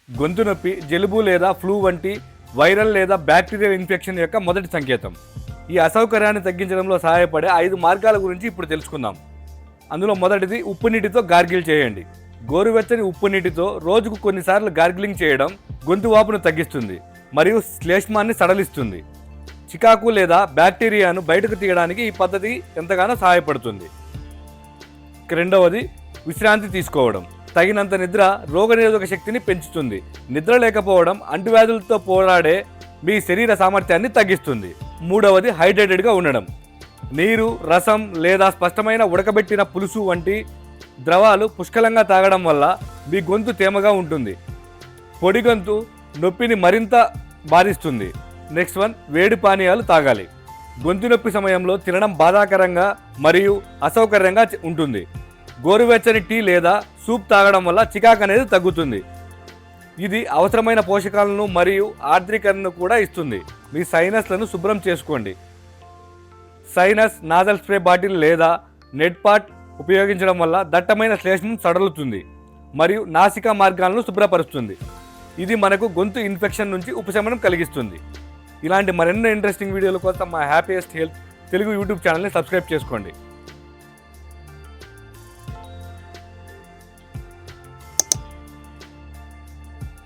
గొంతు నొప్పి జలుబు లేదా ఫ్లూ వంటి వైరల్ లేదా బ్యాక్టీరియల్ ఇన్ఫెక్షన్ యొక్క మొదటి సంకేతం. ఈ అసౌకర్యాన్ని తగ్గించడంలో సహాయపడే 5 మార్గాల గురించి ఇప్పుడు తెలుసుకుందాం. అందులో మొదటిది ఉప్పు నీటితో గార్గిల్ చేయండి. గోరువెచ్చని ఉప్పు నీటితో రోజుకు కొన్నిసార్లు గార్గిలింగ్ చేయడం గొంతు వాపును తగ్గిస్తుంది మరియు శ్లేష్మాన్ని సడలిస్తుంది. చికాకు లేదా బ్యాక్టీరియాను బయటకు తీయడానికి ఈ పద్ధతి ఎంతగానో సహాయపడుతుంది. రెండవది విశ్రాంతి తీసుకోవడం. తగినంత నిద్ర రోగనిరోధక శక్తిని పెంచుతుంది. నిద్ర లేకపోవడం అంటువ్యాధులతో పోరాడే మీ శరీర సామర్థ్యాన్ని తగ్గిస్తుంది. మూడవది హైడ్రేటెడ్గా ఉండడం. నీరు, రసం లేదా స్పష్టమైన ఉడకబెట్టిన పులుసు వంటి ద్రవాలు పుష్కలంగా తాగడం వల్ల మీ గొంతు తేమగా ఉంటుంది. పొడి గొంతు నొప్పిని మరింత బాధిస్తుంది. నెక్స్ట్ వన్, వేడి పానీయాలు తాగాలి. గొంతు నొప్పి సమయంలో తినడం బాధాకరంగా మరియు అసౌకర్యంగా ఉంటుంది. గోరువెచ్చని టీ లేదా సూప్ తాగడం వల్ల చికాకు అనేది తగ్గుతుంది. ఇది అవసరమైన పోషకాలను మరియు ఆర్ద్రీకరణను కూడా ఇస్తుంది. మీ సైనస్లను శుభ్రం చేసుకోండి. సైనస్ నాజల్ స్ప్రే బాటిల్ లేదా నెట్ పాట్ ఉపయోగించడం వల్ల దట్టమైన శ్లేష్మం సడలుతుంది మరియు నాసికా మార్గాలను శుభ్రపరుస్తుంది. ఇది మనకు గొంతు ఇన్ఫెక్షన్ నుంచి ఉపశమనం కలిగిస్తుంది. ఇలాంటి మరెన్నో ఇంట్రెస్టింగ్ వీడియోల కోసం మా హ్యాపీయెస్ట్ హెల్త్ తెలుగు యూట్యూబ్ ఛానల్ని సబ్స్క్రైబ్ చేసుకోండి.